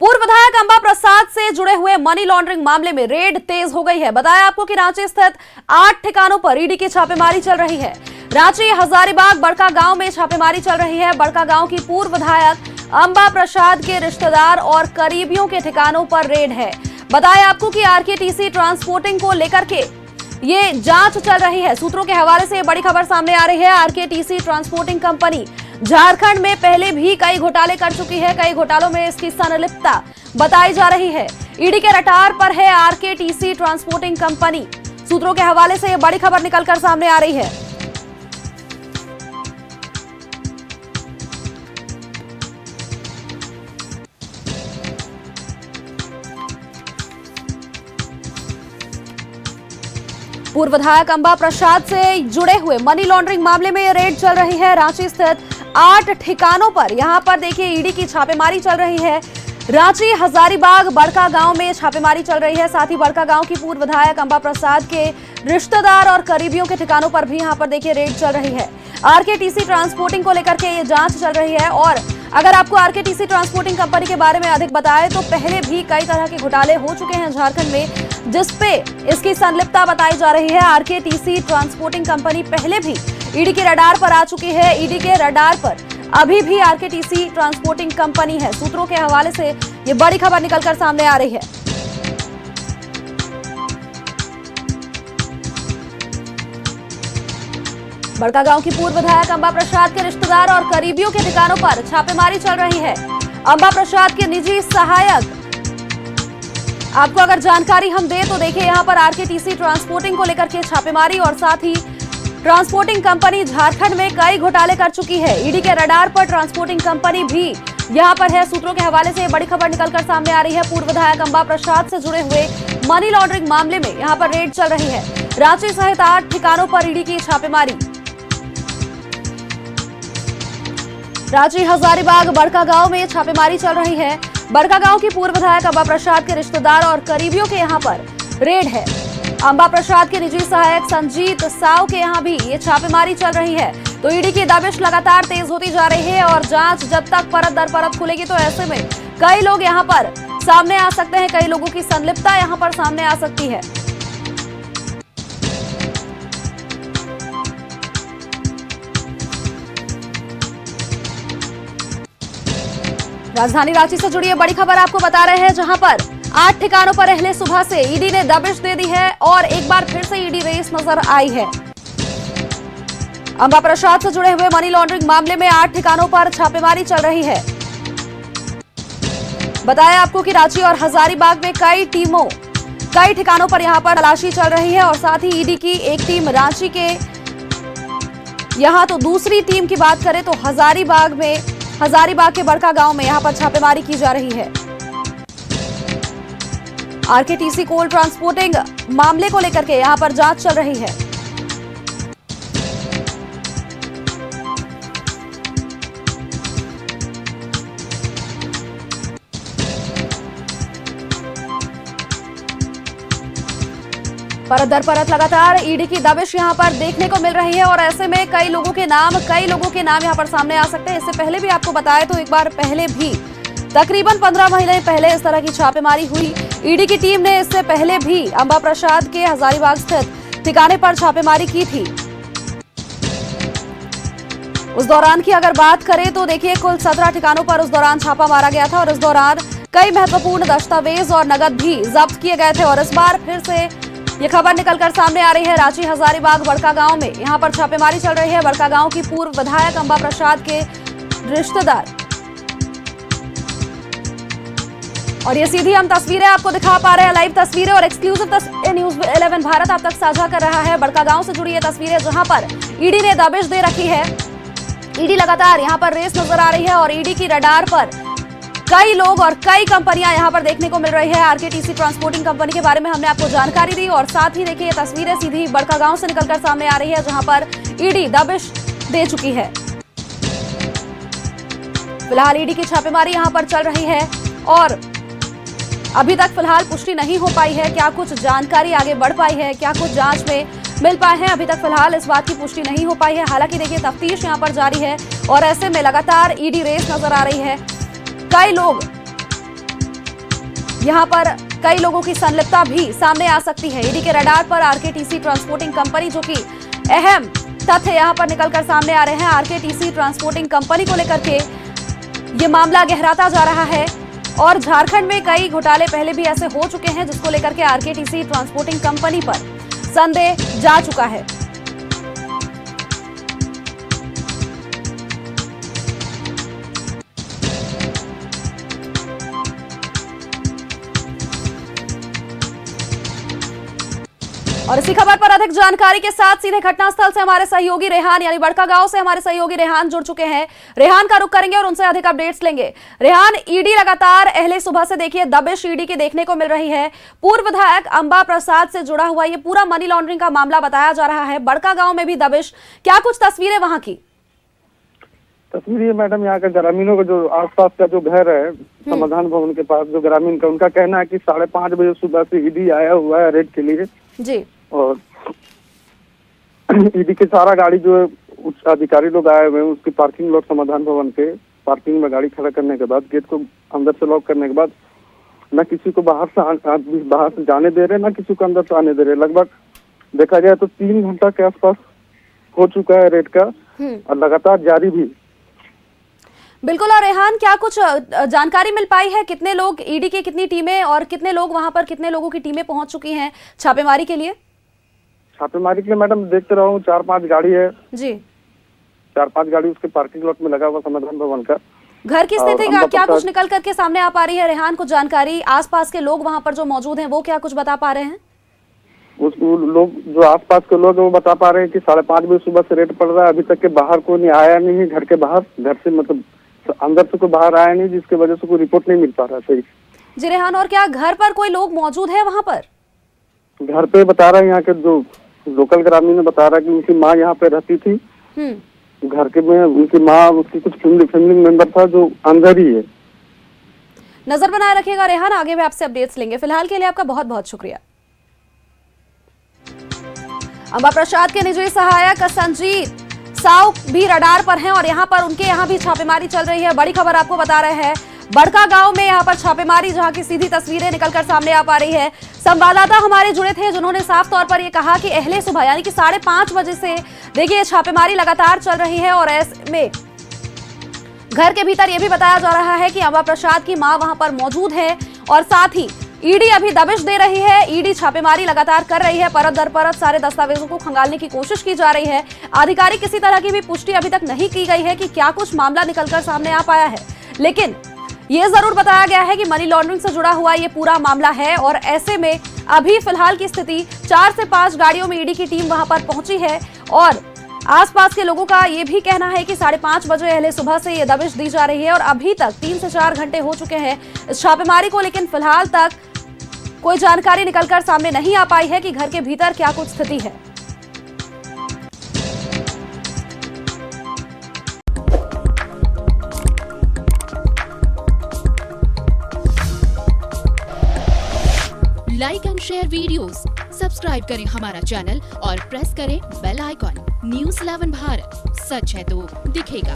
पूर्व विधायक अंबा प्रसाद से जुड़े हुए मनी लॉन्ड्रिंग मामले में रेड तेज हो गई है। बताया आपको कि रांची स्थित 8 ठिकानों पर ईडी की छापेमारी चल रही है। रांची हजारीबाग बड़का गांव में छापेमारी चल रही है। बड़का गांव की पूर्व विधायक अंबा प्रसाद के रिश्तेदार और करीबियों के ठिकानों पर रेड है। बताया आपको कि आरकेटीसी ट्रांसपोर्टिंग को लेकर के ये जांच चल रही है। सूत्रों के हवाले से बड़ी खबर सामने आ रही है। आरकेटीसी ट्रांसपोर्टिंग कंपनी झारखंड में पहले भी कई घोटाले कर चुकी है। कई घोटालों में इसकी संलिप्तता बताई जा रही है। ईडी के रडार पर है आरकेटीसी ट्रांसपोर्टिंग कंपनी। सूत्रों के हवाले से यह बड़ी खबर निकलकर सामने आ रही है। पूर्व विधायक अंबा प्रसाद से जुड़े हुए मनी लॉन्ड्रिंग मामले में यह रेड चल रही है। रांची स्थित 8 ठिकानों पर यहां पर देखिए ईडी की छापेमारी चल रही है। रांची हजारीबाग बड़का गांव में छापेमारी चल रही है। साथ ही बड़का गांव की पूर्व विधायक अंबा प्रसाद के रिश्तेदार और करीबियों के ठिकानों पर भी यहां पर देखिए रेड चल रही है। आरकेटीसी ट्रांसपोर्टिंग को लेकर के ये जांच चल रही है। और अगर आपको आरकेटीसी ट्रांसपोर्टिंग कंपनी के बारे में अधिक बताएं तो पहले भी कई तरह के घोटाले हो चुके हैं झारखंड में, जिसपे इसकी संलिप्तता बताई जा रही है। आरकेटीसी ट्रांसपोर्टिंग कंपनी पहले भी ईडी के रडार पर आ चुकी है। ईडी के रडार पर अभी भी आरकेटीसी ट्रांसपोर्टिंग कंपनी है। सूत्रों के हवाले से ये बड़ी खबर निकलकर सामने आ रही है। बड़का गांव की पूर्व विधायक अंबा प्रसाद के रिश्तेदार और करीबियों के ठिकानों पर छापेमारी चल रही है। अंबा प्रसाद के निजी सहायक, आपको अगर जानकारी हम दें तो देखिए यहां पर आरकेटीसी ट्रांसपोर्टिंग को लेकर के छापेमारी और साथ ही ट्रांसपोर्टिंग कंपनी झारखंड में कई घोटाले कर चुकी है। ईडी के रडार पर ट्रांसपोर्टिंग कंपनी भी यहां पर है। सूत्रों के हवाले से बड़ी खबर निकलकर सामने आ रही है। पूर्व विधायक अंबा प्रसाद से जुड़े हुए मनी लॉन्ड्रिंग मामले में यहां पर रेड चल रही है। रांची सहित 8 ठिकानों पर ईडी की छापेमारी। रांची हजारीबाग बड़का गांव में छापेमारी चल रही है। बड़का गांव की पूर्व विधायक अंबा प्रसाद के रिश्तेदार और करीबियों के यहां पर रेड है। अंबा प्रसाद के निजी सहायक संजीत साव के यहां भी ये छापेमारी चल रही है। तो ईडी की दबिश लगातार तेज होती जा रही है और जांच जब तक परत दर परत खुलेगी तो ऐसे में कई लोग यहां पर सामने आ सकते हैं। कई लोगों की संलिप्तता यहां पर सामने आ सकती है। राजधानी रांची से जुड़ी बड़ी खबर आपको बता रहे हैं, जहां पर 8 ठिकानों पर अहले सुबह से ईडी ने दबिश दे दी है और एक बार फिर से ईडी रेस नजर आई है। अंबा प्रसाद से जुड़े हुए मनी लॉन्ड्रिंग मामले में 8 ठिकानों पर छापेमारी चल रही है। बताया आपको कि रांची और हजारीबाग में कई ठिकानों पर यहां पर तलाशी चल रही है और साथ ही ईडी की एक टीम रांची के यहां, तो दूसरी टीम की बात करें तो हजारीबाग के बड़का गांव में यहां पर छापेमारी की जा रही है। आरकेटीसी कोल ट्रांसपोर्टिंग मामले को लेकर के यहां पर जांच चल रही है। परत दर परत लगातार ईडी की दबिश यहां पर देखने को मिल रही है और ऐसे में कई लोगों के नाम यहां पर सामने आ सकते हैं। इससे पहले भी आपको बताया तो एक बार पहले भी तकरीबन 15 महीने पहले इस तरह की छापेमारी हुई। ईडी की टीम ने इससे पहले भी अंबा प्रसाद के हजारीबाग स्थित ठिकाने पर छापेमारी की थी। उस दौरान की अगर बात करें तो देखिए कुल 17 ठिकानों पर उस दौरान छापा मारा गया था और इस दौरान कई महत्वपूर्ण दस्तावेज और नकद भी जब्त किए गए थे। और इस बार फिर से ये खबर निकलकर सामने आ रही है। रांची हजारीबाग बड़का गांव में यहां पर छापेमारी चल रही है। बड़का गांव की पूर्व विधायक अंबा प्रसाद के रिश्तेदार, और ये सीधी हम तस्वीरें आपको दिखा पा रहे हैं, लाइव तस्वीरें और एक्सक्लूसिव तस्वीरें न्यूज़ 11 भारत आप तक साझा कर रहा है। बड़का गांव से जुड़ी ये तस्वीरें जहां पर ईडी ने दबिश दे रखी है। ईडी लगातार यहां पर रेस नजर आ रही है और ईडी की रडार पर कई लोग और कई कंपनियां यहां पर देखने को मिल रही है। आरकेटीसी ट्रांसपोर्टिंग कंपनी के बारे में हमने आपको जानकारी दी और साथ ही देखिए ये तस्वीरें सीधी बड़का गांव से निकलकर सामने आ रही है, जहां पर ईडी दबिश दे चुकी है। फिलहाल ईडी की छापेमारी यहां पर चल रही है और अभी तक फिलहाल पुष्टि नहीं हो पाई है। क्या कुछ जानकारी आगे बढ़ पाई है, क्या कुछ जांच में मिल पाए हैं, अभी तक फिलहाल इस बात की पुष्टि नहीं हो पाई है। हालांकि देखिए तफ्तीश यहां पर जारी है और ऐसे में लगातार ईडी रेस नजर आ रही है। कई लोग यहाँ पर कई लोगों की संलिप्तता भी सामने आ सकती है। ईडी के रडार पर आरकेटीसी ट्रांसपोर्टिंग कंपनी, जो कि अहम तथ्य यहाँ पर निकलकर सामने आ रहे हैं। आरकेटीसी ट्रांसपोर्टिंग कंपनी को लेकर के ये मामला गहराता जा रहा है और झारखंड में कई घोटाले पहले भी ऐसे हो चुके हैं, जिसको लेकर के आरकेटीसी ट्रांसपोर्टिंग कंपनी पर संदेह जा चुका है। और इसी खबर पर अधिक जानकारी के साथ सीधे घटनास्थल से हमारे सहयोगी रेहान, यानी बड़कागांव से हमारे सहयोगी रेहान जुड़ चुके हैं। रेहान का रुख करेंगे और उनसे अधिक अपडेट्स लेंगे। रेहान, ईडी लगातार अहले सुबह से देखिए दबिश ईडी की देखने को मिल रही है। पूर्व विधायक अंबा प्रसाद से जुड़ा हुआ ये पूरा मनी लॉन्ड्रिंग का मामला बताया जा रहा है। बड़कागांव में भी दबिश, क्या कुछ तस्वीरें वहां की? तस्वीर मैडम यहाँ का ग्रामीणों का जो आसपास का जो घर है समाधान भवन के पास, जो ग्रामीण का, उनका कहना है कि 5:30 बजे सुबह से ईडी आया हुआ है रेड के लिए जी। और ईडी के सारा गाड़ी जो है उच्च अधिकारी लोग आए हुए हैं, उसकी पार्किंग लॉट समाधान भवन के पार्किंग में गाड़ी खड़ा करने के बाद गेट को अंदर से लॉक करने के बाद न किसी को बाहर से जाने दे रहे, न किसी को अंदर से आने दे रहे। लगभग देखा जाए तो 3 घंटा के आसपास हो चुका है रेड का और लगातार जारी भी। बिल्कुल। और रेहान, क्या कुछ जानकारी मिल पाई है? कितने लोग, ईडी की कितनी टीमें और कितने लोग वहां पर, कितने लोगों की टीमें पहुंच चुकी हैं छापेमारी के लिए? छापेमारी के लिए मैडम देखते रहो 4-5 गाड़ी है जी। 4-5 गाड़ी उसके पार्किंग लॉट में लगा हुआ समाधान भवन का। घर की स्थिति का क्या कुछ निकल करके सामने आ पा रही है रेहान? कुछ जानकारी, आसपास के लोग वहां पर जो मौजूद हैं वो क्या कुछ बता पा रहे हैं? लोग जो आसपास के लोग वो बता पा रहे हैं कि 5:30 बजे सुबह से रेड पड़ रहा है, अभी तक के बाहर कोई नहीं आया, नहीं है घर के बाहर, घर से मतलब अंदर से कोई बाहर आया नहीं, जिसकी वजह से कोई रिपोर्ट नहीं मिल पा रहा सही जी। रेहान, और क्या घर पर कोई लोग मौजूद है वहां पर? घर पे बता रहे हैं यहाँ के जो लोकल ग्रामीण बता रहा है कि उनकी माँ यहाँ पे रहती थी, घर के में उनकी माँ, उसकी कुछ फैमिली मेंबर था जो अंदर ही है। नजर बनाए रखिएगा रेहान, आगे भी आपसे अपडेट्स लेंगे। फिलहाल के लिए आपका बहुत बहुत शुक्रिया। अंबा प्रसाद के निजी सहायक संजीत साव भी रडार पर हैं और यहाँ पर उनके यहाँ भी छापेमारी चल रही है। बड़ी खबर आपको बता रहे हैं, बड़कागांव में यहाँ पर छापेमारी, जहाँ की सीधी तस्वीरें निकलकर सामने आ पा रही है। संवाददाता हमारे जुड़े थे जिन्होंने साफ तौर पर ये कहा कि अहले सुबह यानी कि 5:30 बजे से देखिए छापेमारी लगातार चल रही है और ऐसे में घर के भीतर ये भी बताया जा रहा है कि अंबा प्रसाद की मां वहां पर मौजूद है और साथ ही ईडी अभी दबिश दे रही है। ईडी छापेमारी लगातार कर रही है, परत दर परत सारे दस्तावेजों को खंगालने की कोशिश की जा रही है। आधिकारिक किसी तरह की भी पुष्टि अभी तक नहीं की गई है कि क्या कुछ मामला निकलकर सामने आ पाया है, लेकिन ये जरूर बताया गया है कि मनी लॉन्ड्रिंग से जुड़ा हुआ ये पूरा मामला है। और ऐसे में अभी फिलहाल की स्थिति 4 से 5 गाड़ियों में ईडी की टीम वहां पर पहुंची है और आसपास के लोगों का ये भी कहना है कि 5:30 बजे अहले सुबह से ये दबिश दी जा रही है और अभी तक 3 से 4 घंटे हो चुके हैं इस छापेमारी को, लेकिन फिलहाल तक कोई जानकारी निकलकर सामने नहीं आ पाई है कि घर के भीतर क्या कुछ स्थिति है। Like and share videos, subscribe करें हमारा चैनल और प्रेस करें बेल आइकॉन। न्यूज़ 11 भारत, सच है तो दिखेगा।